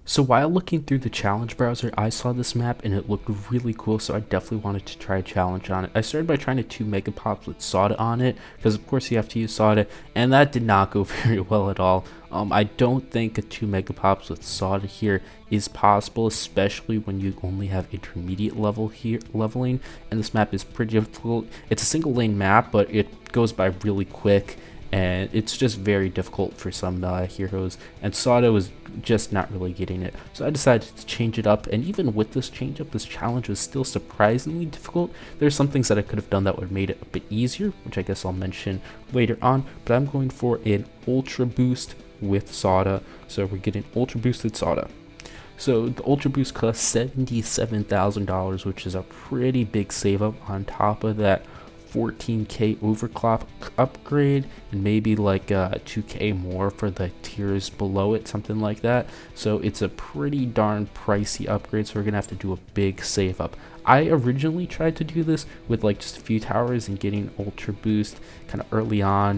So while looking through the challenge browser, I saw this map and it looked really cool, so I definitely wanted to try a challenge on it. I started by trying to 2 megapops with Sauda on it, because of course you have to use Sauda, and that did not go very well at all. I don't think a 2 megapops with Sauda here is possible, especially when you only have intermediate leveling, and this map is pretty difficult. It's a single lane map, but it goes by really quick, and it's just very difficult for some heroes, and Sauda was just not really getting it. So I decided to change it up, and even with this change up, this challenge was still surprisingly difficult. There's some things that I could have done that would have made it a bit easier, which I guess I'll mention later on, but I'm going for an ultra boost with Sauda. So we're getting ultra boosted Sauda. So the ultra boost costs $77,000, which is a pretty big save up on top of that 14k overclock upgrade, and maybe like 2k more for the tiers below it, something like that. So it's a pretty darn pricey upgrade, so we're gonna have to do a big save up. I originally tried to do this with like just a few towers and getting ultra boost kind of early on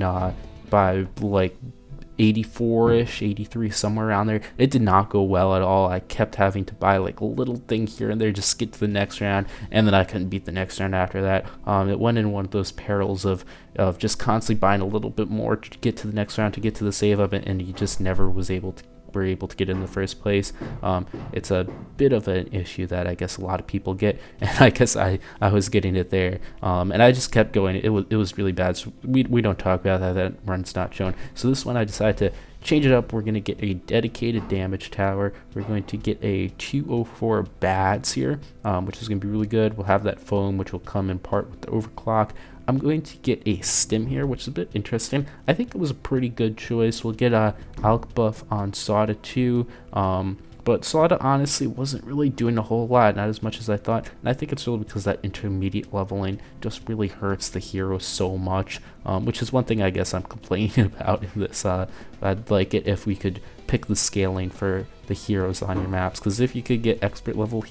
by like 84ish, 83, somewhere around there. It did not go well at all. I kept having to buy like a little thing here and there just to get to the next round, and then I couldn't beat the next round after that. It went in one of those perils of just constantly buying a little bit more to get to the next round, to get to the save up, and you just never were able to get in the first place. It's a bit of an issue that I guess a lot of people get, and I guess I was getting it there, and I just kept going. It was really bad, so we don't talk about that run's not shown. So this one I decided to change it up. We're going to get a dedicated damage tower. We're going to get a 204 bads here, which is going to be really good. We'll have that foam, which will come in part with the overclock. I'm going to get a stim here, which is a bit interesting. I think it was a pretty good choice. We'll get a alk buff on Sauda too, but Sauda honestly wasn't really doing a whole lot, not as much as I thought, and I think it's really because that intermediate leveling just really hurts the hero so much, which is one thing I guess I'm complaining about in this. I'd like it if we could pick the scaling for the heroes on your maps, because if you could get expert level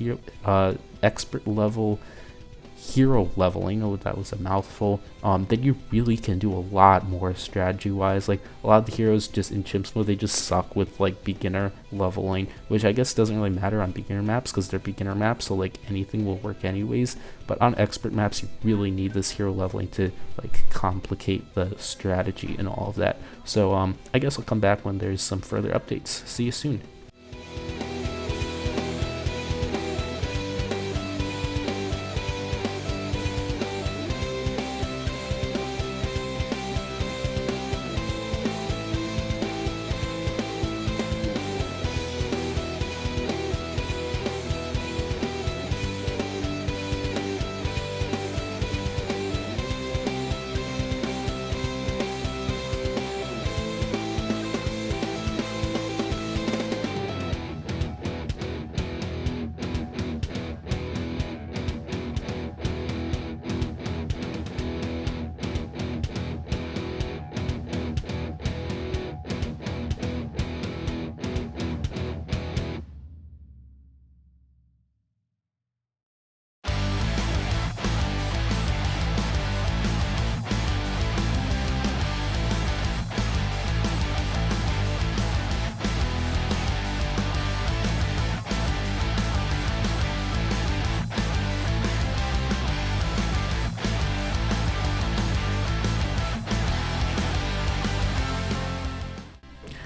hero leveling, oh that was a mouthful, then you really can do a lot more strategy wise. Like a lot of the heroes just in Chimps mode, they just suck with like beginner leveling, which I guess doesn't really matter on beginner maps because they're beginner maps, so like anything will work anyways. But on expert maps you really need this hero leveling to like complicate the strategy and all of that. So I guess I'll come back when there's some further updates. See you soon.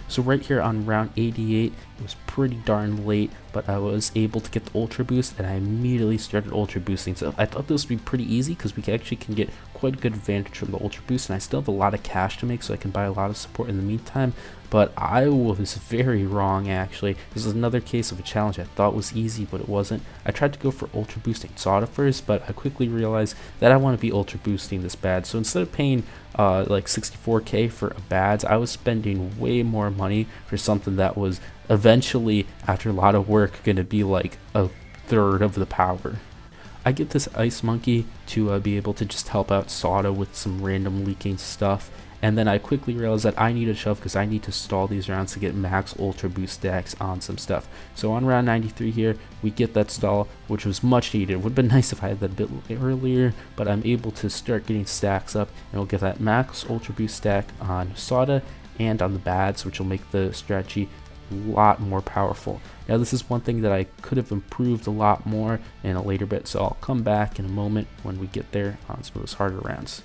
So right here on round 88, it was pretty darn late, but I was able to get the ultra boost, and I immediately started ultra boosting. So I thought this would be pretty easy because we actually can get quite a good advantage from the ultra boost, and I still have a lot of cash to make, so I can buy a lot of support in the meantime. But I was very wrong actually. This is another case of a challenge I thought was easy, but it wasn't. I tried to go for ultra boosting Sauda first, but I quickly realized that I want to be ultra boosting this bad. So instead of paying like 64k for bads, I was spending way more money for something that was eventually, after a lot of work, going to be like a third of the power. I get this ice monkey to be able to just help out Sauda with some random leaking stuff, and then I quickly realized that I need a shove because I need to stall these rounds to get max ultra boost stacks on some stuff. So on round 93 here, we get that stall, which was much needed. It would have been nice if I had that a bit earlier, but I'm able to start getting stacks up, and we'll get that max ultra boost stack on Sauda and on the bads, which will make the strategy lot more powerful. Now this is one thing that I could have improved a lot more in a later bit, so I'll come back in a moment when we get there on some of those harder rounds.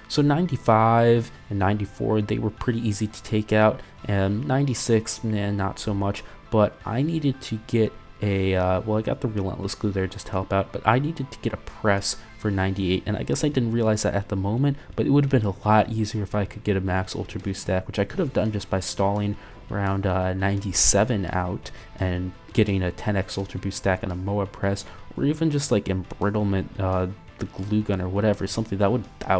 So 95 and 94, they were pretty easy to take out, and 96, not so much, but I needed to get a, well, I got the Relentless Glue there just to help out, but I needed to get a press for 98, and I guess I didn't realize that at the moment, but it would have been a lot easier if I could get a max Ultra Boost stack, which I could have done just by stalling around 97 out and getting a 10x Ultra Boost stack and a MOA press, or even just like embrittlement, the glue gun or whatever, something that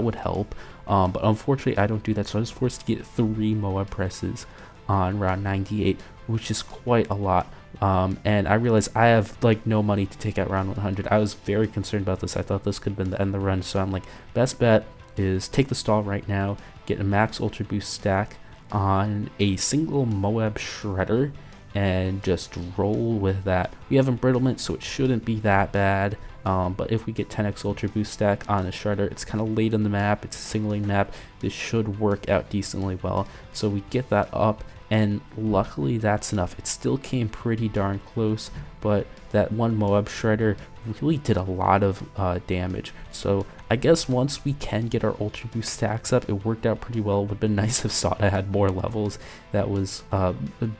would help, but unfortunately I don't do that, so I was forced to get 3 MOA presses on round 98, which is quite a lot. And I realized I have like no money to take out round 100. I was very concerned about this. I thought this could have been the end of the run, so I'm like, best bet is take the stall right now, get a max Ultra Boost stack on a single Moab shredder, and just roll with that. We have embrittlement, so it shouldn't be that bad. But if we get 10x Ultra Boost stack on a shredder, it's kind of late in the map, it's a single lane map, this should work out decently well. So we get that up, and luckily that's enough. It still came pretty darn close, but that one Moab shredder really did a lot of damage. So I guess once we can get our Ultra Boost stacks up, it worked out pretty well. It would have been nice if Sauda had more levels. That was a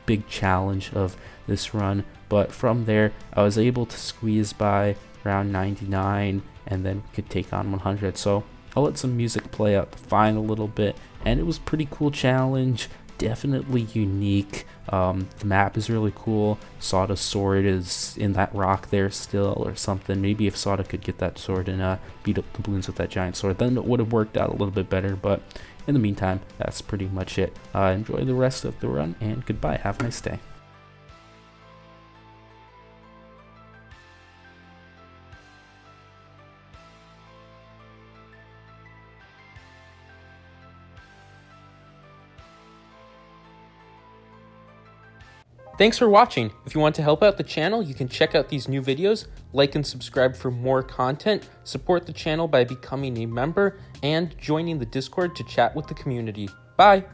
big challenge of this run, but from there I was able to squeeze by around 99, and then we could take on 100. So I'll let some music play out the final little bit, and it was a pretty cool challenge, definitely unique. The map is really cool. Sauda's sword is in that rock there still or something. Maybe if Sauda could get that sword and beat up the Bloons with that giant sword, then it would have worked out a little bit better, but in the meantime, that's pretty much it. Enjoy the rest of the run, and goodbye. Have a nice day. Thanks for watching. If you want to help out the channel, you can check out these new videos, like and subscribe for more content, support the channel by becoming a member, and joining the Discord to chat with the community. Bye!